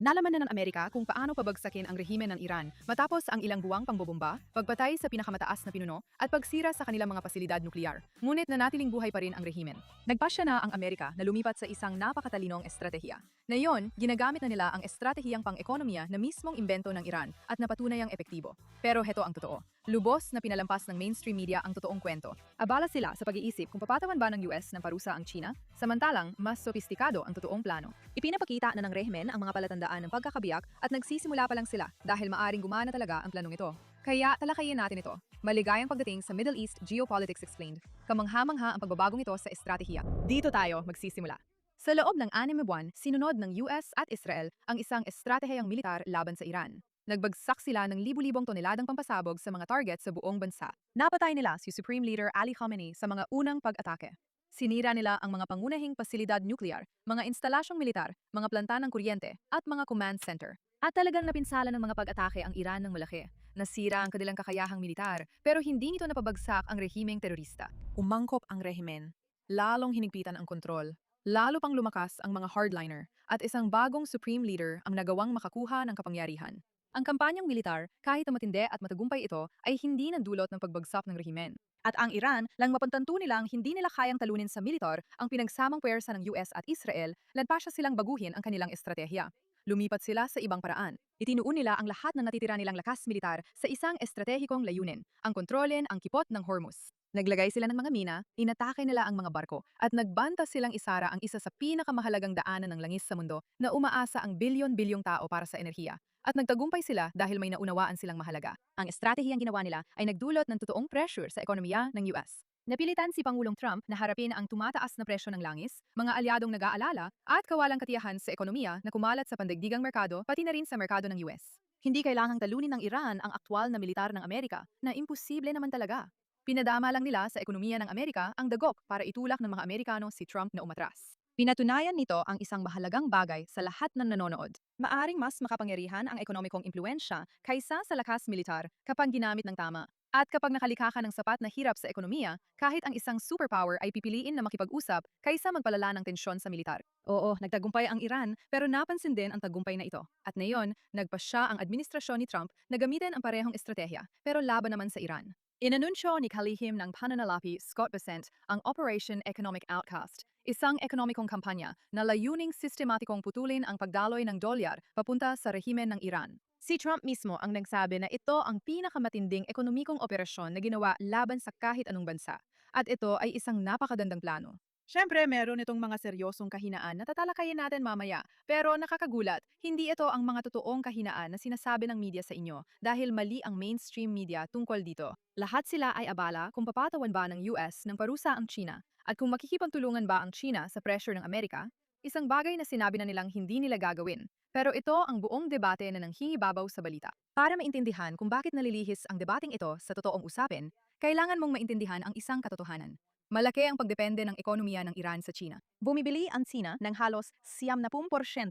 Nalaman na ng Amerika kung paano pabagsakin ang rehimen ng Iran matapos ang ilang buwang pangbobomba, pagpatay sa pinakamataas na pinuno at pagsira sa kanilang mga pasilidad nuklear. Ngunit nanatiling buhay pa rin ang rehimen. Nagpasya na ang Amerika na lumipat sa isang napakatalinong estratehiya. Ngayon, ginagamit na nila ang estratehiyang pang-ekonomiya na mismong imbento ng Iran at napatunayang epektibo. Pero heto ang totoo. Lubos na pinalampas ng mainstream media ang totoong kwento. Abala sila sa pag-iisip kung papatawan ba ng US ng parusa ang China, samantalang mas sopistikado ang totoong plano. Ipinapakita na ng rehimen ang mga palatandaan ng pagkakabiyak at nagsisimula pa lang sila dahil maaring gumana talaga ang planong ito. Kaya talakayin natin ito. Maligayang pagdating sa Middle East Geopolitics Explained. Kamangha-mangha ang pagbabagong ito sa estratehiya. Dito tayo magsisimula. Sa loob ng 6 na buwan, sinunod ng US at Israel ang isang estratehiyang militar laban sa Iran. Nagbagsak sila ng libu-libong toneladang pampasabog sa mga target sa buong bansa. Napatay nila si Supreme Leader Ali Khamenei sa mga unang pag-atake. Sinira nila ang mga pangunahing pasilidad nuklear, mga instalasyong militar, mga planta ng kuryente, at mga command center. At talagang napinsala ng mga pag-atake ang Iran ng malaki. Nasira ang kanilang kakayahang militar, pero hindi nito napabagsak ang rehimeng terorista. Umangkop ang rehimen. Lalong hinigpitan ang kontrol. Lalo pang lumakas ang mga hardliner at isang bagong supreme leader ang nagawang makakuha ng kapangyarihan. Ang kampanyang militar, kahit na matindi at matagumpay ito, ay hindi nandulot ng pagbagsak ng rehimen. At ang Iran, lang mapantanto nilang hindi nila kayang talunin sa militar ang pinagsamang puwersa ng US at Israel, nagpasya silang baguhin ang kanilang estratehiya. Lumipat sila sa ibang paraan. Itinuon nila ang lahat ng natitira nilang lakas militar sa isang estratehikong layunin, ang kontrolin ang kipot ng Hormuz. Naglagay sila ng mga mina, inatake nila ang mga barko, at nagbanta silang isara ang isa sa pinakamahalagang daanan ng langis sa mundo na umaasa ang bilyon-bilyong tao para sa enerhiya. At nagtagumpay sila dahil may naunawaan silang mahalaga. Ang estratehiyang ginawa nila ay nagdulot ng totoong pressure sa ekonomiya ng US. Napilitan si Pangulong Trump na harapin ang tumataas na presyo ng langis, mga alyadong nag-aalala, at kawalang katiyahan sa ekonomiya na kumalat sa pandaigdigang merkado pati na rin sa merkado ng US. Hindi kailangang talunin ng Iran ang aktwal na militar ng Amerika na imposible naman talaga. Pinadama lang nila sa ekonomiya ng Amerika ang dagok para itulak ng mga Amerikano si Trump na umatras. Pinatunayan nito ang isang mahalagang bagay sa lahat ng nanonood. Maaring mas makapangyarihan ang ekonomikong impluensya kaysa sa lakas militar kapag ginamit ng tama. At kapag nakalikha ka ng sapat na hirap sa ekonomiya, kahit ang isang superpower ay pipiliin na makipag-usap kaysa magpalala ng tensyon sa militar. Oo, nagtagumpay ang Iran pero napansin din ang tagumpay na ito. At ngayon, nagpasya ang administrasyon ni Trump na gamitin ang parehong estratehiya pero laban naman sa Iran. Inanunsyo ni kalihim ng pananalapi Scott Bessent ang Operation Economic Outcast, isang ekonomikong kampanya na layuning sistematikong putulin ang pagdaloy ng dolyar papunta sa rehimen ng Iran. Si Trump mismo ang nagsabi na ito ang pinakamatinding ekonomikong operasyon na ginawa laban sa kahit anong bansa. At ito ay isang napakagandang plano. Siyempre, meron itong mga seryosong kahinaan na tatalakayin natin mamaya. Pero nakakagulat, hindi ito ang mga totoong kahinaan na sinasabi ng media sa inyo dahil mali ang mainstream media tungkol dito. Lahat sila ay abala kung papatawan ba ng US ng parusa ang China at kung makikipagtulungan ba ang China sa pressure ng Amerika, isang bagay na sinabi na nilang hindi nila gagawin. Pero ito ang buong debate na nanghihibabaw sa balita. Para maintindihan kung bakit nalilihis ang debating ito sa totoong usapin, kailangan mong maintindihan ang isang katotohanan. Malaki ang pagdepende ng ekonomiya ng Iran sa China. Bumibili ang China ng halos 70%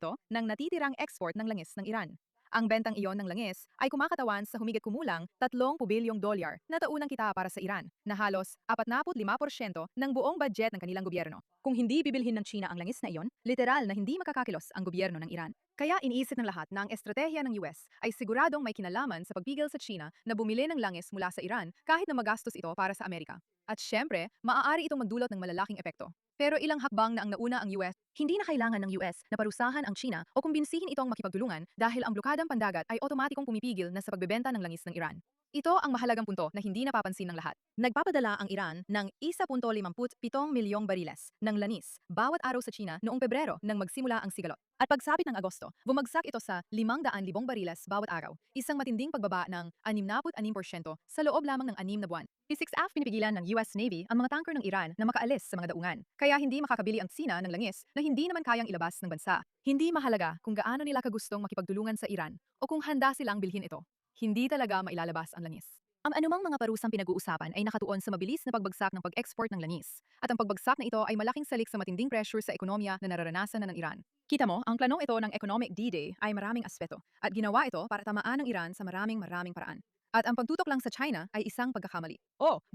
ng natitirang export ng langis ng Iran. Ang bentang iyon ng langis ay kumakatawan sa humigit kumulang 30 bilyong dolyar na taunang kita para sa Iran, na halos 45% ng buong budget ng kanilang gobyerno. Kung hindi bibilhin ng China ang langis na iyon, literal na hindi makakakilos ang gobyerno ng Iran. Kaya iniisip ng lahat na ang estratehiya ng US ay siguradong may kinalaman sa pagpigil sa China na bumili ng langis mula sa Iran kahit na magastos ito para sa Amerika. At syempre, maaari itong magdulot ng malalaking epekto. Pero ilang hakbang na ang nauna ang US, hindi na kailangan ng US na parusahan ang China o kumbinsihin itong makipagtulungan dahil ang blokadang pandagat ay otomatikong pumipigil na sa pagbebenta ng langis ng Iran. Ito ang mahalagang punto na hindi napapansin ng lahat. Nagpapadala ang Iran ng 1.57 milyong bariles ng langis bawat araw sa China noong Pebrero nang magsimula ang sigalot. At pagsapit ng Agosto, bumagsak ito sa 500,000 bariles bawat araw, isang matinding pagbaba ng 66% sa loob lamang ng 6 na buwan. P6F pinipigilan ng US Navy ang mga tanker ng Iran na makaalis sa mga daungan, kaya hindi makakabili ang Sina ng langis na hindi naman kayang ilabas ng bansa. Hindi mahalaga kung gaano nila kagustong makipagtulungan sa Iran o kung handa silang bilhin ito. Hindi talaga mailalabas ang langis. Ang anumang mga parusang pinag-uusapan ay nakatuon sa mabilis na pagbagsak ng pag-export ng langis. At ang pagbagsak na ito ay malaking salik sa matinding pressure sa ekonomiya na nararanasan na ng Iran. Kita mo, ang planong ito ng Economic D-Day ay maraming aspeto at ginawa ito para tamaan ng Iran sa maraming paraan. At ang pagtutok lang sa China ay isang pagkakamali.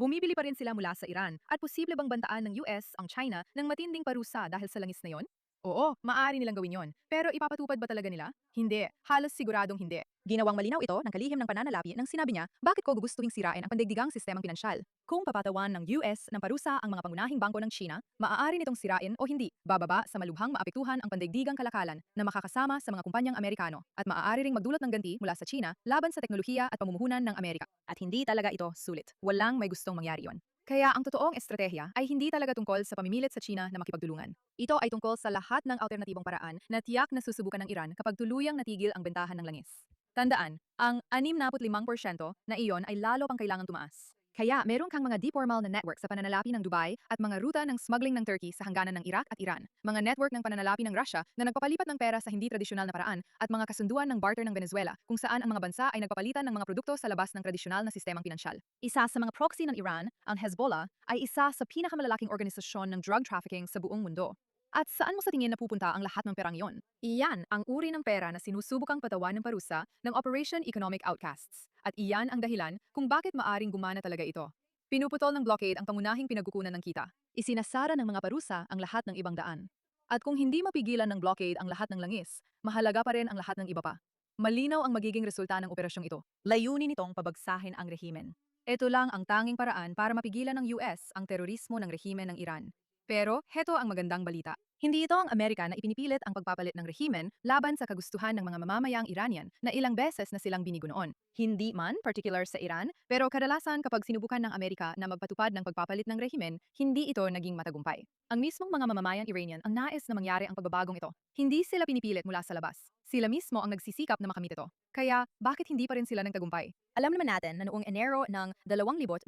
Bumibili pa rin sila mula sa Iran at posible bang bantaan ng US ang China ng matinding parusa dahil sa langis na yon? Oo, maaari nilang gawin yon. Pero ipapatupad ba talaga nila? Hindi. Halos siguradong hindi. Ginawang malinaw ito ng kalihim ng pananalapi nang sinabi niya, bakit ko gugustuhing sirain ang pandaigdigang sistemang pinansyal? Kung papatawan ng US ng parusa ang mga pangunahing bangko ng China, maaari nitong sirain o hindi, bababa sa malubhang maapektuhan ang pandaigdigang kalakalan na makakasama sa mga kumpanyang Amerikano at maaari ring magdulot ng ganti mula sa China laban sa teknolohiya at pamumuhunan ng Amerika. At hindi talaga ito sulit. Walang may gustong mangyari yon. Kaya ang totoong estratehiya ay hindi talaga tungkol sa pamimilit sa China na makipagtulungan. Ito ay tungkol sa lahat ng alternatibong paraan na tiyak na susubukan ng Iran kapag tuluyang natigil ang bentahan ng langis. Tandaan, ang 65% na iyon ay lalo pang kailangang tumaas. Kaya meron kang mga deformal na network sa pananalapi ng Dubai at mga ruta ng smuggling ng Turkey sa hangganan ng Iraq at Iran, mga network ng pananalapi ng Russia na nagpapalipat ng pera sa hindi tradisyonal na paraan at mga kasunduan ng barter ng Venezuela kung saan ang mga bansa ay nagpapalitan ng mga produkto sa labas ng tradisyonal na sistemang pinansyal. Isa sa mga proxy ng Iran, ang Hezbollah, ay isa sa pinakamalalaking organisasyon ng drug trafficking sa buong mundo. At saan mo sa tingin napupunta ang lahat ng perang iyon? Iyan ang uri ng pera na sinusubukang patawan ng parusa ng Operation Economic Outcasts. At iyan ang dahilan kung bakit maaring gumana talaga ito. Pinuputol ng blockade ang pangunahing pinagkukunan ng kita. Isinasara ng mga parusa ang lahat ng ibang daan. At kung hindi mapigilan ng blockade ang lahat ng langis, mahalaga pa rin ang lahat ng iba pa. Malinaw ang magiging resulta ng operasyong ito. Layunin nitong pabagsahin ang rehimen. Ito lang ang tanging paraan para mapigilan ng US ang terorismo ng rehimen ng Iran. Pero heto ang magandang balita. Hindi ito ang Amerika na ipinipilit ang pagpapalit ng rehimen laban sa kagustuhan ng mga mamamayang Iranian na ilang beses na silang binigo noon. Hindi man particular sa Iran, pero kadalasan kapag sinubukan ng Amerika na magpatupad ng pagpapalit ng rehimen, hindi ito naging matagumpay. Ang mismong mga mamamayang Iranian ang nais na mangyari ang pagbabagong ito. Hindi sila pinipilit mula sa labas. Sila mismo ang nagsisikap na makamit ito. Kaya, bakit hindi pa rin sila nagtagumpay? Alam naman natin na noong Enero ng 2026,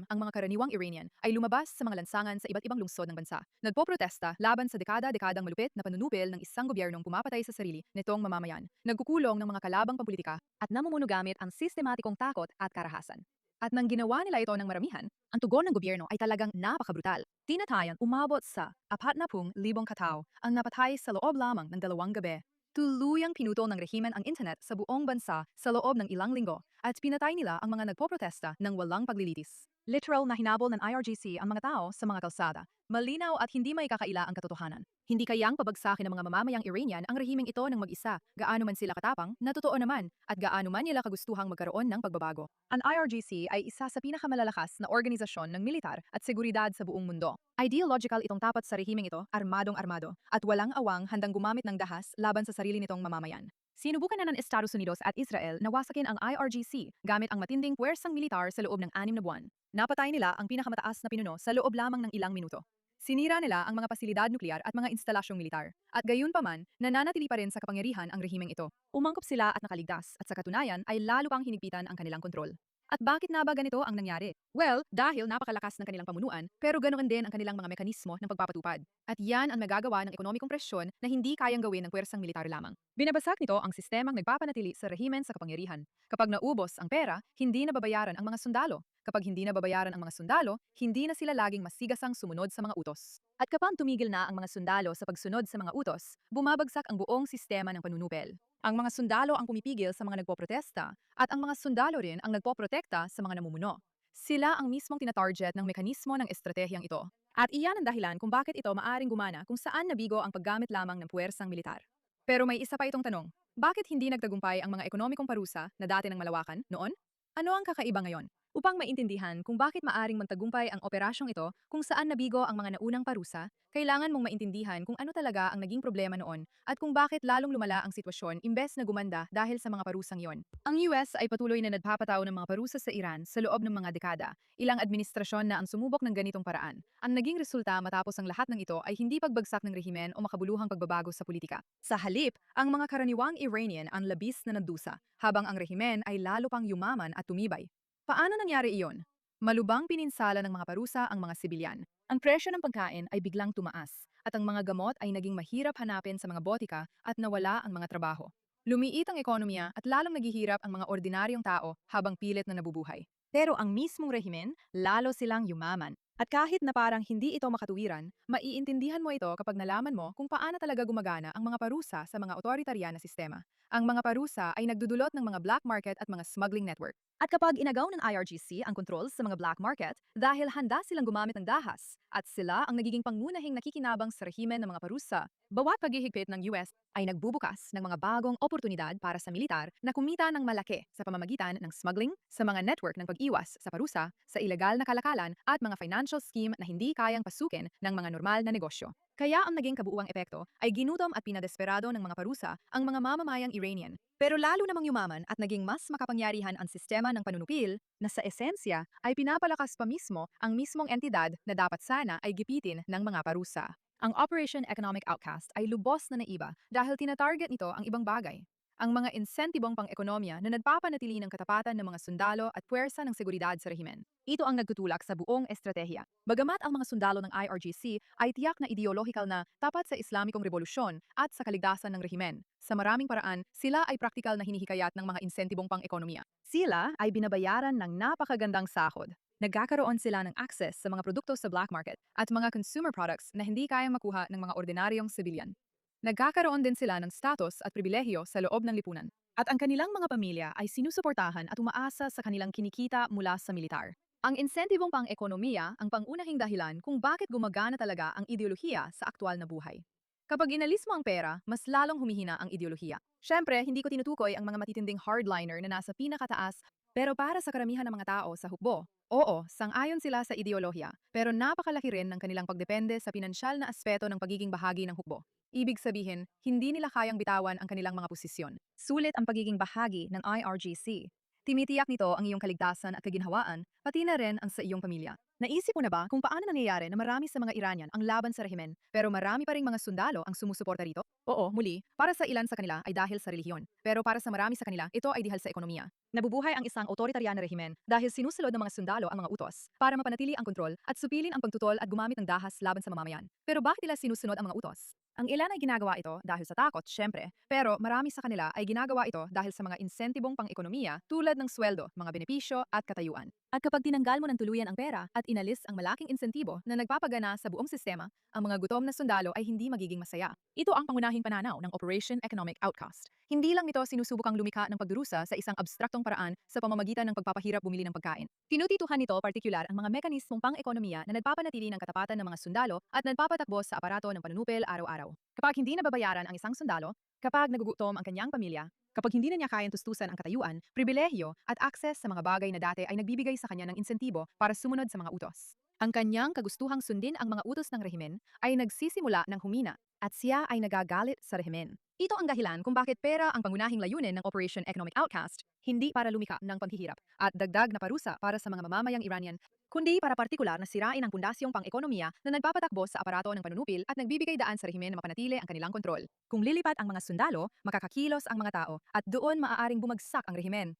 ang mga karaniwang Iranian ay lumabas sa mga lansangan sa iba't ibang lungsod ng bansa. Nagpoprotesta laban sa dekada-dekadang malupit na panunupil ng isang gobyernong pumapatay sa sarili nitong mamamayan, nagkukulong ng mga kalabang pampulitika at namumuno gamit ang sistematikong takot at karahasan. At nang ginawa nila ito ng maramihan, ang tugon ng gobyerno ay talagang napakabrutal. Tinatayan umabot sa 40,000 katao ang napatay sa loob lamang ng 2 gabi. Tuluyang pinutol ng rehimen ang internet sa buong bansa sa loob ng ilang linggo at pinatay nila ang mga nagpoprotesta ng walang paglilitis. Literal na hinabol ng IRGC ang mga tao sa mga kalsada. Malinaw at hindi may kakaila ang katotohanan. Hindi kayang pabagsakin ng mga mamamayang Iranian ang rehimeng ito ng mag-isa, gaano man sila katapang, na totoo naman, at gaano man nila kagustuhang magkaroon ng pagbabago. Ang IRGC ay isa sa pinakamalalakas na organisasyon ng militar at seguridad sa buong mundo. Ideological itong tapat sa rehimeng ito, armadong-armado, at walang awang handang gumamit ng dahas laban sa sarili nitong mamamayan. Sinubukan na ng Estados Unidos at Israel na wasakin ang IRGC gamit ang matinding puwersang militar sa loob ng 6 na buwan. Napatay nila ang pinakamataas na pinuno sa loob lamang ng ilang minuto. Sinira nila ang mga pasilidad nuklear at mga instalasyong militar. At gayunpaman, nananatili pa rin sa kapangyarihan ang rehimeng ito. Umangkop sila at nakaligtas at sa katunayan ay lalo pang hinigpitan ang kanilang kontrol. At bakit na ba ganito ang nangyari? Well, dahil napakalakas ng kanilang pamunuan, pero ganoon din ang kanilang mga mekanismo ng pagpapatupad. At yan ang magagawa ng ekonomikong presyon na hindi kayang gawin ng puwersang militar lamang. Binabagsak nito ang sistemang nagpapanatili sa rehimen sa kapangyarihan. Kapag naubos ang pera, hindi nababayaran ang mga sundalo. Kapag hindi nababayaran ang mga sundalo, hindi na sila laging masigasang sumunod sa mga utos. At kapag tumigil na ang mga sundalo sa pagsunod sa mga utos, bumabagsak ang buong sistema ng panunupil. Ang mga sundalo ang pumipigil sa mga nagpoprotesta at ang mga sundalo rin ang nagpoprotekta sa mga namumuno. Sila ang mismong tinatarget ng mekanismo ng estratehiyang ito. At iyan ang dahilan kung bakit ito maaring gumana kung saan nabigo ang paggamit lamang ng puwersang militar. Pero may isa pa itong tanong, bakit hindi nagtagumpay ang mga ekonomikong parusa na dati ng malawakan noon? Ano ang kakaiba ngayon? Upang maintindihan kung bakit maaring magtagumpay ang operasyong ito kung saan nabigo ang mga naunang parusa, kailangan mong maintindihan kung ano talaga ang naging problema noon at kung bakit lalong lumala ang sitwasyon imbes na gumanda dahil sa mga parusang yon. Ang US ay patuloy na nagpapataw ng mga parusa sa Iran sa loob ng mga dekada. Ilang administrasyon na ang sumubok ng ganitong paraan. Ang naging resulta matapos ang lahat ng ito ay hindi pagbagsak ng rehimen o makabuluhang pagbabago sa politika. Sa halip, ang mga karaniwang Iranian ang labis na nandusa, habang ang rehimen ay lalo pang yumaman at tumibay. Paano nangyari iyon? Malubang pininsala ng mga parusa ang mga sibilyan. Ang presyo ng pagkain ay biglang tumaas at ang mga gamot ay naging mahirap hanapin sa mga botika at nawala ang mga trabaho. Lumiit ang ekonomiya at lalong naghihirap ang mga ordinaryong tao habang pilit na nabubuhay. Pero ang mismong rehimen, lalo silang yumaman. At kahit na parang hindi ito makatuwiran, maiintindihan mo ito kapag nalaman mo kung paano talaga gumagana ang mga parusa sa mga otoritaryan na sistema. Ang mga parusa ay nagdudulot ng mga black market at mga smuggling network. At kapag inagaw ng IRGC ang kontrol sa mga black market dahil handa silang gumamit ng dahas at sila ang nagiging pangunahing nakikinabang sa rehimen ng mga parusa, bawat paghihigpit ng US ay nagbubukas ng mga bagong oportunidad para sa militar na kumita ng malaki sa pamamagitan ng smuggling, sa mga network ng pag-iwas sa parusa, sa ilegal na kalakalan at mga financial scheme na hindi kayang pasukin ng mga normal na negosyo. Kaya ang naging kabuuang epekto ay ginutom at pinadesperado ng mga parusa ang mga mamamayang Iranian. Pero lalo namang yumaman at naging mas makapangyarihan ang sistema ng panunupil na sa esensya ay pinapalakas pa mismo ang mismong entidad na dapat sana ay gipitin ng mga parusa. Ang Operation Economic Outcast ay lubos na naiba dahil tinatarget nito ang ibang bagay. Ang mga insentibong pang-ekonomiya na nagpapanatili ng katapatan ng mga sundalo at puwersa ng seguridad sa rehimen. Ito ang nagtutulak sa buong estratehiya. Bagamat ang mga sundalo ng IRGC ay tiyak na ideolohikal na tapat sa Islamikong Rebolusyon at sa kaligtasan ng rehimen, sa maraming paraan, sila ay praktikal na hinihikayat ng mga insentibong pang-ekonomiya. Sila ay binabayaran ng napakagandang sahod. Nagkakaroon sila ng access sa mga produkto sa black market at mga consumer products na hindi kayang makuha ng mga ordinaryong sibilyan. Nagkakaroon din sila ng status at pribilehiyo sa loob ng lipunan. At ang kanilang mga pamilya ay sinusuportahan at umaasa sa kanilang kinikita mula sa militar. Ang insentibong pang-ekonomiya ang pangunahing dahilan kung bakit gumagana talaga ang ideolohiya sa aktwal na buhay. Kapag inalis mo ang pera, mas lalong humihina ang ideolohiya. Siyempre, hindi ko tinutukoy ang mga matitinding hardliner na nasa pinakataas, pero para sa karamihan ng mga tao sa hukbo, oo, sang-ayon sila sa ideolohiya, pero napakalaki rin ng kanilang pagdepende sa pinansyal na aspeto ng pagiging bahagi ng hukbo. Ibig sabihin, hindi nila kayang bitawan ang kanilang mga posisyon. Sulit ang pagiging bahagi ng IRGC. Timitiyak nito ang iyong kaligtasan at kaginhawaan, pati na rin ang sa iyong pamilya. Naisip mo na ba kung paano nangyayari na marami sa mga Iranian ang laban sa rehimen, pero marami pa ring mga sundalo ang sumusuporta rito? Oo, muli, para sa ilan sa kanila ay dahil sa relihiyon, pero para sa marami sa kanila, ito ay dahil sa ekonomiya. Nabubuhay ang isang otoritaryan na rehimen dahil sinusunod ng mga sundalo ang mga utos para mapanatili ang kontrol at supilin ang pagtutol at gumamit ng dahas laban sa mamamayan. Pero bakit nila sinusunod ang mga utos? Ang ilan ay ginagawa ito dahil sa takot, syempre, pero marami sa kanila ay ginagawa ito dahil sa mga insentibong pang-ekonomiya tulad ng sweldo, mga benepisyo at katayuan. At kapag tinanggal mo ng tuluyan ang pera at inalis ang malaking insentibo na nagpapagana sa buong sistema, ang mga gutom na sundalo ay hindi magiging masaya. Ito ang pangunahing pananaw ng Operation Economic Outcast. Hindi lang nito sinusubukang lumikha ng pagdurusa sa isang abstraktong paraan sa pamamagitan ng pagpapahirap bumili ng pagkain. Tinutituhan nito partikular ang mga mekanismong pang-ekonomiya na nagpapanatili ng katapatan ng mga sundalo at nagpapatakbo sa aparato ng panunupil araw-araw. Kapag hindi nababayaran ang isang sundalo, kapag nagugutom ang kanyang pamilya, kapag hindi na niya kayang tustusan ang katayuan, pribilehiyo at akses sa mga bagay na dati ay nagbibigay sa kanya ng insentibo para sumunod sa mga utos. Ang kanyang kagustuhang sundin ang mga utos ng rehimen ay nagsisimula ng humina at siya ay nagagalit sa rehimen. Ito ang dahilan kung bakit pera ang pangunahing layunin ng Operation Economic Outcast, hindi para lumika ng paghihirap at dagdag na parusa para sa mga mamamayang Iranian, kundi para partikular na sirain ang pundasyong pang-ekonomiya na nagpapatakbo sa aparato ng panunupil at nagbibigay daan sa rehimen na mapanatili ang kanilang kontrol. Kung lilipat ang mga sundalo, makakakilos ang mga tao at doon maaaring bumagsak ang rehimen.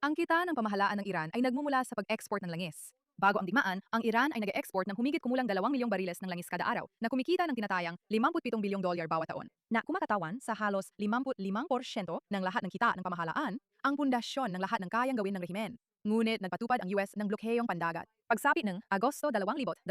Ang kita ng pamahalaan ng Iran ay nagmumula sa pag-export ng langis. Bago ang digmaan, ang Iran ay nag-export ng humigit kumulang 2 milyong bariles ng langis kada araw na kumikita ng tinatayang $57 bilyong bawat taon na kumakatawan sa halos 55% ng lahat ng kita ng pamahalaan, ang pundasyon ng lahat ng kayang gawin ng rehimen. Ngunit nagpatupad ang US ng blokeheyong pandagat. Pagsapit ng Agosto 2026,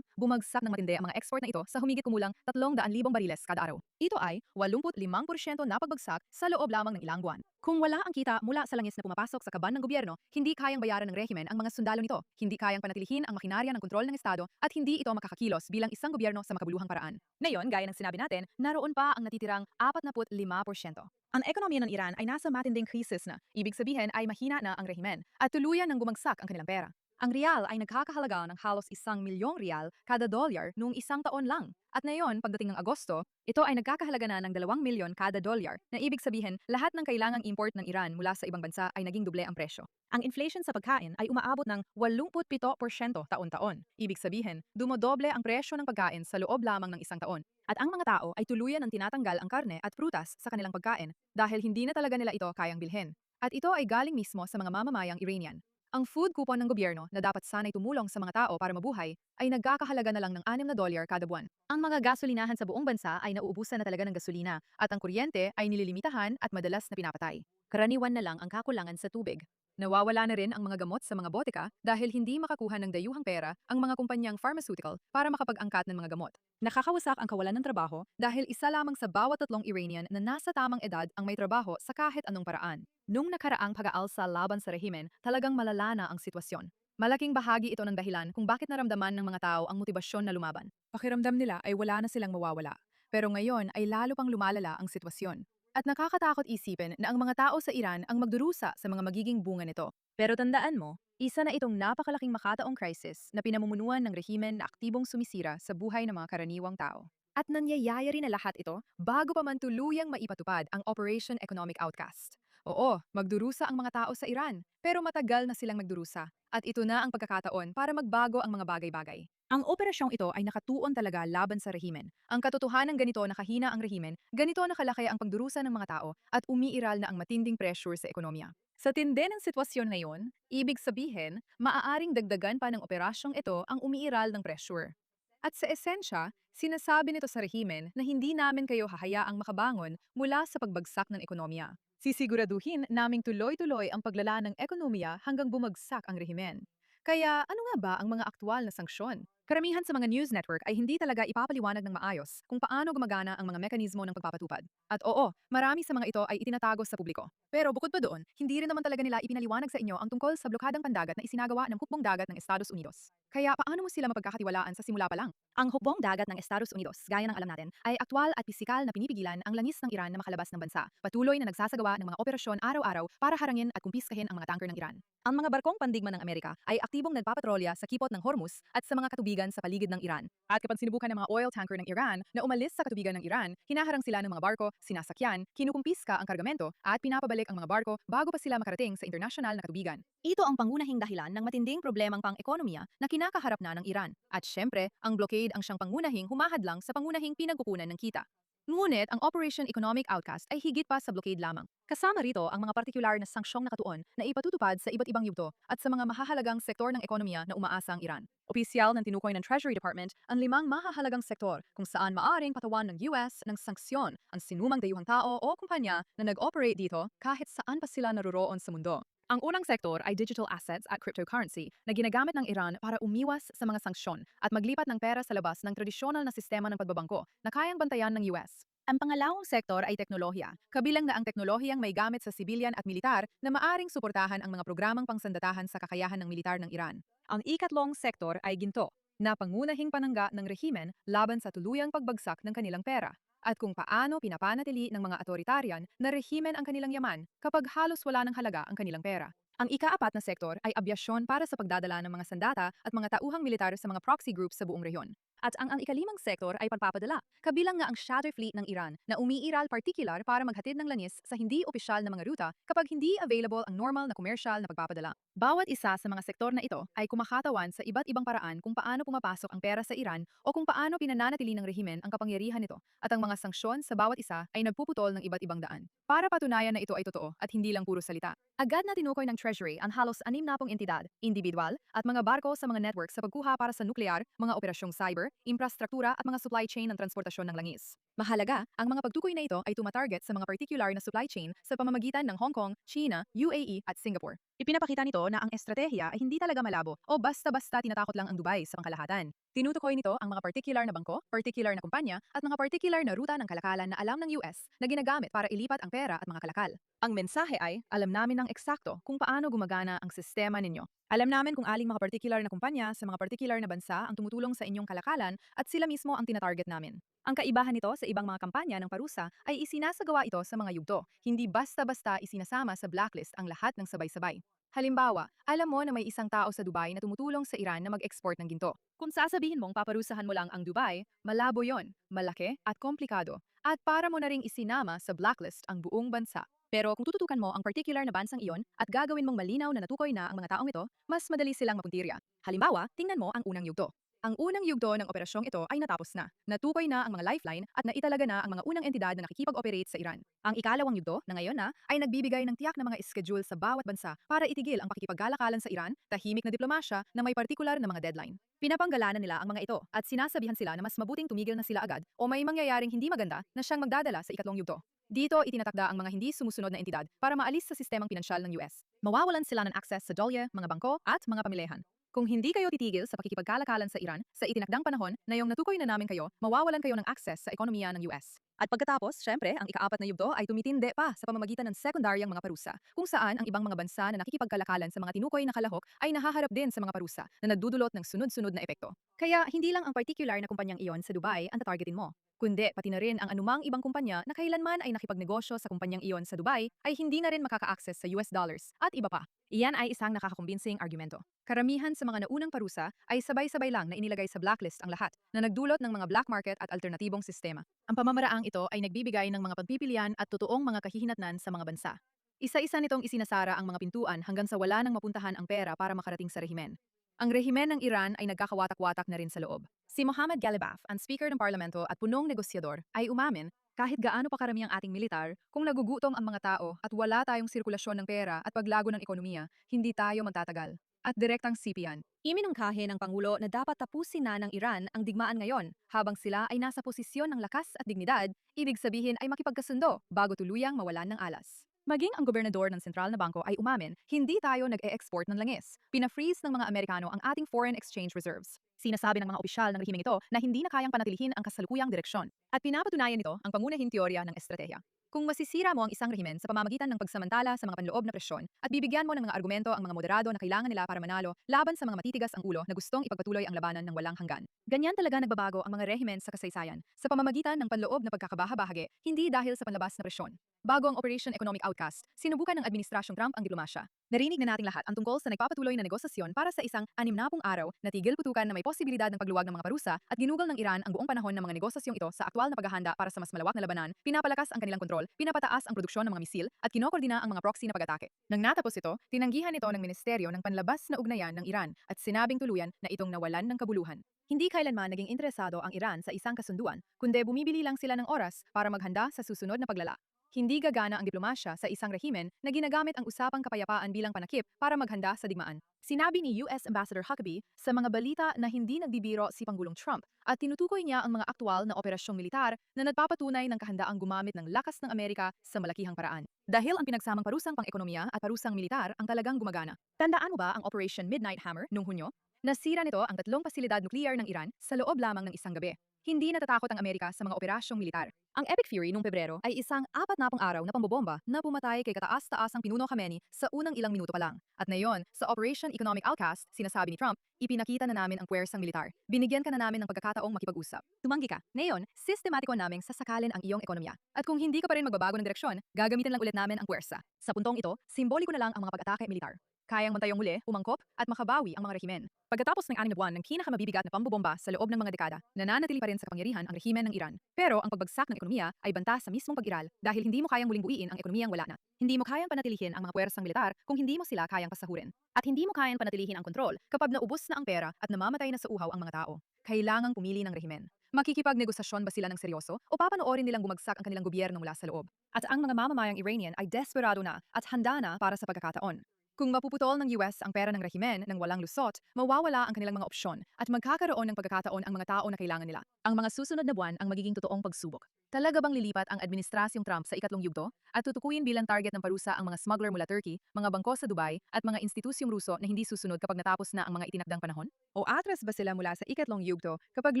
bumagsak ng matindi ang mga export na ito sa humigit kumulang 300,000 bariles kada araw. Ito ay 85% na pagbagsak sa loob lamang ng ilang buwan. Kung wala ang kita mula sa langis na pumapasok sa kaban ng gobyerno, hindi kayang bayaran ng rehimen ang mga sundalo nito, hindi kayang panatilihin ang makinarya ng kontrol ng Estado at hindi ito makakakilos bilang isang gobyerno sa makabuluhang paraan. Ngayon, gaya ng sinabi natin, naroon pa ang natitirang 45%. Ang ekonomiya ng Iran ay nasa matinding krisis na, ibig sabihin ay mahina na ang rehimen at tuluyan ng bumagsak ang kanilang pera. Ang real ay nagkakahalaga ng halos 1 milyong real kada dolyar noong isang taon lang. At ngayon, pagdating ng Agosto, ito ay nagkakahalaga na ng 2 milyon kada dolyar na ibig sabihin lahat ng kailangang import ng Iran mula sa ibang bansa ay naging doble ang presyo. Ang inflation sa pagkain ay umaabot ng 87% taon-taon. Ibig sabihin, dumodoble ang presyo ng pagkain sa loob lamang ng isang taon. At ang mga tao ay tuluyan ng tinatanggal ang karne at prutas sa kanilang pagkain dahil hindi na talaga nila ito kayang bilhin. At ito ay galing mismo sa mga mamamayang Iranian. Ang food coupon ng gobyerno na dapat sana'y tumulong sa mga tao para mabuhay ay nagkakahalaga na lang ng $6 kada buwan. Ang mga gasolinahan sa buong bansa ay nauubusan na talaga ng gasolina at ang kuryente ay nililimitahan at madalas na pinapatay. Karaniwan na lang ang kakulangan sa tubig. Nawawala na rin ang mga gamot sa mga botika dahil hindi makakuha ng dayuhang pera ang mga kumpanyang pharmaceutical para makapag-angkat ng mga gamot. Nakakawasak ang kawalan ng trabaho dahil isa lamang sa bawat 3 Iranian na nasa tamang edad ang may trabaho sa kahit anong paraan. Nung nakaraang pag-aalsa laban sa rehimen, talagang malala na ang sitwasyon. Malaking bahagi ito ng dahilan kung bakit naramdaman ng mga tao ang motibasyon na lumaban. Pakiramdam nila ay wala na silang mawawala. Pero ngayon ay lalo pang lumalala ang sitwasyon. At nakakatakot isipin na ang mga tao sa Iran ang magdurusa sa mga magiging bunga nito. Pero tandaan mo, isa na itong napakalaking makataong crisis na pinamumunuan ng rehimen na aktibong sumisira sa buhay ng mga karaniwang tao. At nangyayari na lahat ito bago pa man tuluyang maipatupad ang Operation Economic Outcast. Oo, magdurusa ang mga tao sa Iran, pero matagal na silang nagdurusa. At ito na ang pagkakataon para magbago ang mga bagay-bagay. Ang operasyong ito ay nakatuon talaga laban sa rehimen. Ang katotohanan ganito nakahina ang rehimen, ganito nakalaki ang pagdurusa ng mga tao at umiiral na ang matinding pressure sa ekonomiya. Sa tindi ng sitwasyon ngayon, ibig sabihin, maaaring dagdagan pa ng operasyong ito ang umiiral ng pressure. At sa esensya, sinasabi nito sa rehimen na hindi namin kayo hahayaang makabangon mula sa pagbagsak ng ekonomiya. Sisiguraduhin naming tuloy-tuloy ang paglala ng ekonomiya hanggang bumagsak ang rehimen. Kaya ano nga ba ang mga aktwal na sanksyon? Karamihan sa mga news network ay hindi talaga ipapaliwanag ng maayos kung paano gumagana ang mga mekanismo ng pagpapatupad. At oo, marami sa mga ito ay itinatago sa publiko. Pero bukod pa doon, hindi rin naman talaga nila ipinaliwanag sa inyo ang tungkol sa blokadang pandagat na isinagawa ng hukbong dagat ng Estados Unidos. Kaya paano mo sila mapagkakatiwalaan sa simula pa lang? Ang hukbong dagat ng Estados Unidos, gaya ng alam natin, ay aktwal at pisikal na pinipigilan ang langis ng Iran na makalabas ng bansa. Patuloy na nagsasagawa ng mga operasyon araw-araw para harangin at kumpiskahin ang mga tanker ng Iran. Ang mga barkong pandigma ng Amerika ay aktibong nagpapatrolya sa kipot ng Hormuz at sa mga katubigan sa paligid ng Iran. At kapag sinubukan ng mga oil tanker ng Iran na umalis sa katubigan ng Iran, hinaharang sila ng mga barko, sinasakyan, kinukumpiska ang kargamento at pinapabalik ang mga barko bago pa sila makarating sa internasyonal na katubigan. Ito ang pangunahing dahilan ng matinding problemang pang-ekonomiya na kinakaharap na ng Iran. At syempre, ang blockade ang siyang pangunahing humahadlang sa pangunahing pinagkukunan ng kita. Ngunit ang Operation Economic Outcast ay higit pa sa blockade lamang. Kasama rito ang mga partikular na sangsyong nakatuon na ipatutupad sa iba't ibang yugto at sa mga mahahalagang sektor ng ekonomiya na umaasa ang Iran. Opisyal ng tinukoy ng Treasury Department ang 5 mahahalagang sektor kung saan maaring patawan ng US ng sanksyon ang sinumang dayuhang tao o kumpanya na nag-operate dito kahit saan pa sila naroroon sa mundo. Ang unang sektor ay digital assets at cryptocurrency na ginagamit ng Iran para umiwas sa mga sanksyon at maglipat ng pera sa labas ng tradisyonal na sistema ng pagbabangko na kayang bantayan ng US. Ang pangalawang sektor ay teknolohiya, kabilang na ang teknolohiyang may gamit sa sibilyan at militar na maaring suportahan ang mga programang pangsandatahan sa kakayahan ng militar ng Iran. Ang ikatlong sektor ay ginto, na pangunahing panangga ng rehimen laban sa tuluyang pagbagsak ng kanilang pera at kung paano pinapanatili ng mga autoritaryan na rehimen ang kanilang yaman kapag halos wala ng halaga ang kanilang pera. Ang ikaapat na sektor ay abyasyon para sa pagdadala ng mga sandata at mga tauhang militar sa mga proxy groups sa buong rehiyon. At ang ikalimang sektor ay pagpapadala, kabilang nga ang Shadow Fleet ng Iran na umiiral partikular para maghatid ng langis sa hindi opisyal na mga ruta kapag hindi available ang normal na komersyal na pagpapadala. Bawat isa sa mga sektor na ito ay kumakatawan sa iba't ibang paraan kung paano pumapasok ang pera sa Iran o kung paano pinananatili ng rehimen ang kapangyarihan nito at ang mga sanksyon sa bawat isa ay nagpuputol ng iba't ibang daan. Para patunayan na ito ay totoo at hindi lang puro salita. Agad na tinukoy ng Treasury ang halos 60 entidad, individual at mga barko sa mga network sa pagkuha para sa nuklear, mga operasyong cyber, infrastruktura at mga supply chain ng transportasyon ng langis. Mahalaga, ang mga pagtukoy na ito ay tumatarget sa mga particular na supply chain sa pamamagitan ng Hong Kong, China, UAE at Singapore. Ipinapakita nito na ang estratehiya ay hindi talaga malabo o basta-basta tinatakot lang ang Dubai sa pangkalahatan. Tinutukoy nito ang mga particular na bangko, particular na kumpanya at mga particular na ruta ng kalakalan na alam ng US na ginagamit para ilipat ang pera at mga kalakal. Ang mensahe ay, alam namin ng eksakto kung paano gumagana ang sistema ninyo. Alam namin kung aling mga particular na kumpanya sa mga particular na bansa ang tumutulong sa inyong kalakalan at sila mismo ang tinatarget namin. Ang kaibahan nito sa ibang mga kampanya ng parusa ay isinasagawa ito sa mga yugto, hindi basta-basta isinasama sa blacklist ang lahat ng sabay-sabay. Halimbawa, alam mo na may isang tao sa Dubai na tumutulong sa Iran na mag-export ng ginto. Kung sasabihin mong paparusahan mo lang ang Dubai, malabo yon, malaki at komplikado, at para mo na ring isinama sa blacklist ang buong bansa. Pero kung tututukan mo ang particular na bansang iyon at gagawin mong malinaw na natukoy na ang mga taong ito, mas madali silang mapuntirya. Halimbawa, tingnan mo ang unang yugto. Ang unang yugto ng operasyong ito ay natapos na. Natukoy na ang mga lifeline at naitalaga na ang mga unang entidad na nakikipag-operate sa Iran. Ang ikalawang yugto na ngayon na ay nagbibigay ng tiyak na mga schedule sa bawat bansa para itigil ang pakikipaggalakalan sa Iran, tahimik na diplomasya na may partikular na mga deadline. Pinapanggalanan nila ang mga ito at sinasabihan sila na mas mabuting tumigil na sila agad o may mangyayaring hindi maganda na siyang magdadala sa ikatlong yugto. Dito itinatakda ang mga hindi sumusunod na entidad para maalis sa sistemang pinansyal ng US. Mawawalan sila ng access sa dolye, mga bangko at mga pamilehan. Kung hindi kayo titigil sa pakikipagkalakalan sa Iran sa itinakdang panahon na yung natukoy na namin kayo, mawawalan kayo ng access sa ekonomiya ng US. At pagkatapos, syempre, ang ikaapat na yugto ay tumitindi pa sa pamamagitan ng sekundaryang mga parusa, kung saan ang ibang mga bansa na nakikipagkalakalan sa mga tinukoy na kalahok ay nahaharap din sa mga parusa na nagdudulot ng sunod-sunod na epekto. Kaya hindi lang ang particular na kumpanyang iyon sa Dubai ang tatargetin mo, kundi pati na rin ang anumang ibang kumpanya na kailanman ay nakipagnegosyo sa kumpanyang iyon sa Dubai ay hindi na rin makaka-access sa US dollars at iba pa. Iyan ay isang nakakakumbinsing argumento. Karamihan sa mga naunang parusa ay sabay-sabay lang na inilagay sa blacklist ang lahat na nagdulot ng mga black market at alternatibong sistema. Ang pamamaraang ito ay nagbibigay ng mga pagpipilian at totoong mga kahihinatnan sa mga bansa. Isa-isa nitong isinasara ang mga pintuan hanggang sa wala nang mapuntahan ang pera para makarating sa rehimen. Ang rehimen ng Iran ay nagkakawatak-watak na rin sa loob. Si Mohammad Ghalibaf, ang speaker ng parlamento at punong negosyador, ay umamin kahit gaano pa karami ang ating militar, kung nagugutom ang mga tao at wala tayong sirkulasyon ng pera at paglago ng ekonomiya, hindi tayo magtatagal. At direktang sipian. Iminungkahi ng Pangulo na dapat tapusin na ng Iran ang digmaan ngayon habang sila ay nasa posisyon ng lakas at dignidad, ibig sabihin ay makipagkasundo bago tuluyang mawalan ng alas. Maging ang gobernador ng sentral na bangko ay umamin, hindi tayo nag-e-export ng langis. Pina-freeze ng mga Amerikano ang ating foreign exchange reserves. Sinasabi ng mga opisyal ng rehimeng ito na hindi na kayang panatilihin ang kasalukuyang direksyon. At pinapatunayan nito ang pangunahing teorya ng estratehiya. Kung masisira mo ang isang rehimen sa pamamagitan ng pagsamantala sa mga panloob na presyon at bibigyan mo ng mga argumento ang mga moderado na kailangan nila para manalo laban sa mga matitigas ang ulo na gustong ipagpatuloy ang labanan ng walang hanggan. Ganyan talaga nagbabago ang mga rehimen sa kasaysayan sa pamamagitan ng panloob na pagkakabaha-bahagi, hindi dahil sa panlabas na presyon. Bago ang Operation Economic Outcast, sinubukan ng Administrasyong Trump ang diplomasya. Narinig na nating lahat ang tungkol sa nagpapatuloy na negosasyon para sa isang 60 araw na tigil-putukan na may posibilidad ng pagluwag ng mga parusa at ginugol ng Iran ang buong panahon ng mga negosasyong ito sa aktwal na paghahanda para sa mas malawak na labanan, pinapalakas ang kanilang kontrol, pinapataas ang produksyon ng mga misil at kinokordina ang mga proxy na pag-atake. Nang natapos ito, tinanggihan ito ng Ministeryo ng Panlabas na Ugnayan ng Iran at sinabing tuluyan na itong nawalan ng kabuluhan. Hindi kailanman naging interesado ang Iran sa isang kasunduan, kundi bumibili lang sila ng oras para maghanda sa susunod na paglala. Hindi gagana ang diplomasya sa isang rehimen na ginagamit ang usapang kapayapaan bilang panakip para maghanda sa digmaan. Sinabi ni US Ambassador Huckabee sa mga balita na hindi nagbibiro si Pangulong Trump at tinutukoy niya ang mga aktwal na operasyong militar na nagpapatunay ng kahandaang gumamit ng lakas ng Amerika sa malakihang paraan. Dahil ang pinagsamang parusang pang-ekonomiya at parusang militar ang talagang gumagana. Tandaan mo ba ang Operation Midnight Hammer noong Hunyo? Nasira nito ang 3 pasilidad nuklear ng Iran sa loob lamang ng isang gabi. Hindi natatakot ang Amerika sa mga operasyong militar. Ang Epic Fury noong Pebrero ay isang 40 araw na pambobomba na pumatay kay kataas-taasang pinuno Khamenei sa unang ilang minuto pa lang. At ngayon, sa Operation Economic Outcast, sinasabi ni Trump, ipinakita na namin ang puwersang militar. Binigyan ka na namin ng pagkakataong makipag-usap. Tumanggi ka. Ngayon, sistematiko naming sasakalin ang iyong ekonomiya. At kung hindi ka pa rin magbabago ng direksyon, gagamitin lang ulit namin ang puwersa. Sa puntong ito, simboliko na lang ang mga pag-atake militar. Kayang mantayong huli, umangkop, at makabawi ang mga rehimen. Pagkatapos ng 6 na buwan ng pinakamabibigat na pambobomba sa loob ng mga dekada, nananatili pa rin sa kapangyarihan ang rehimen ng Iran. Pero ang pagbagsak ng ekonomiya ay banta sa mismong pag-iral dahil hindi mo kayang muling buuin ang ekonomiyang wala na. Hindi mo kayang panatilihin ang mga puwersang militar kung hindi mo sila kayang pasahurin. At hindi mo kayang panatilihin ang kontrol kapag naubos na ang pera at namamatay na sa uhaw ang mga tao. Kailangang pumili ng rehimen. Makikipagnegosasyon ba sila ng seryoso o papanoorin nilang bumagsak ang kanilang gobyerno mula sa loob? At ang mga mamamayang Iranian ay desperado na at handa na para sa pagkakataon. Kung mapuputol ng US ang pera ng rehimen ng walang lusot, mawawala ang kanilang mga opsyon at magkakaroon ng pagkakataon ang mga tao na kailangan nila. Ang mga susunod na buwan ang magiging totoong pagsubok. Talaga bang lilipat ang Administrasyong Trump sa ikatlong yugto at tutukuyin bilang target ng parusa ang mga smuggler mula Turkey, mga bangko sa Dubai at mga institusyong Ruso na hindi susunod kapag natapos na ang mga itinakdang panahon? O atras ba sila mula sa ikatlong yugto kapag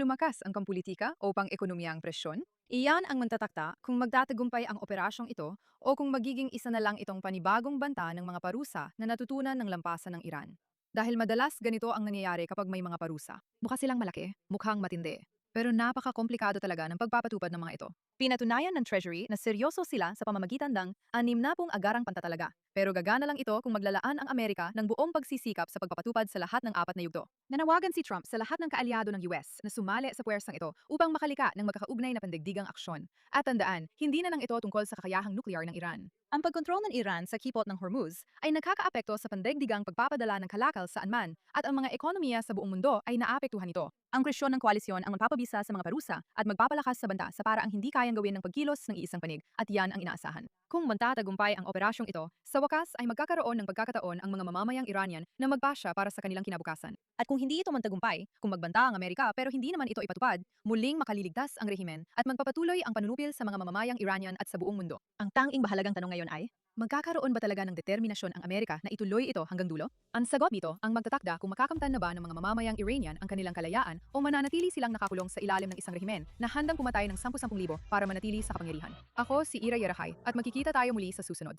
lumakas ang pampulitika o pang-ekonomiyang presyon? Iyan ang mantatakda kung magtatagumpay ang operasyong ito o kung magiging isa na lang itong panibagong banta ng mga parusa na natutunan ng lampasan ng Iran. Dahil madalas ganito ang nangyayari kapag may mga parusa. Mukha silang malaki, mukhang matindi. Pero napaka-komplikado talaga ng pagpapatupad ng mga ito. Pinatunayan ng Treasury na seryoso sila sa pamamagitan ng 60 agarang pantatalaga. Pero gagana lang ito kung maglalaan ang Amerika ng buong pagsisikap sa pagpapatupad sa lahat ng 4 na yugto. Nanawagan si Trump sa lahat ng kaalyado ng US na sumali sa puwersang ito upang makalika ng magkakaugnay na pandigdigang aksyon. At tandaan, hindi na lang ito tungkol sa kakayahang nuklear ng Iran. Ang pagkontrol ng Iran sa kipot ng Hormuz ay nakakaapekto sa pandaigdigang pagpapadala ng kalakal saan man at ang mga ekonomiya sa buong mundo ay naapektuhan nito. Ang presyon ng koalisyon ang magpapabisa sa mga parusa at magpapalakas sa banta sa paraang hindi kaya kayang gawin ng pagkilos ng iisang panig at yan ang inaasahan. Kung magtatagumpay ang operasyong ito, sa wakas ay magkakaroon ng pagkakataon ang mga mamamayang Iranian na magpasya para sa kanilang kinabukasan. At kung hindi ito magtagumpay, kung magbanta ang Amerika pero hindi naman ito ipatupad, muling makaliligtas ang rehimen at magpapatuloy ang panunupil sa mga mamamayang Iranian at sa buong mundo. Ang tanging bahalagang tanong ngayon ay, magkakaroon ba talaga ng determinasyon ang Amerika na ituloy ito hanggang dulo? Ang sagot dito ang magtatakda kung makakamtan na ba ng mga mamamayang Iranian ang kanilang kalayaan o mananatili silang nakakulong sa ilalim ng isang rehimen na handang pumatay ng 10,000 para manatili sa kapangyarihan. Ako si Ira Yerahay at magkikita tayo muli sa susunod.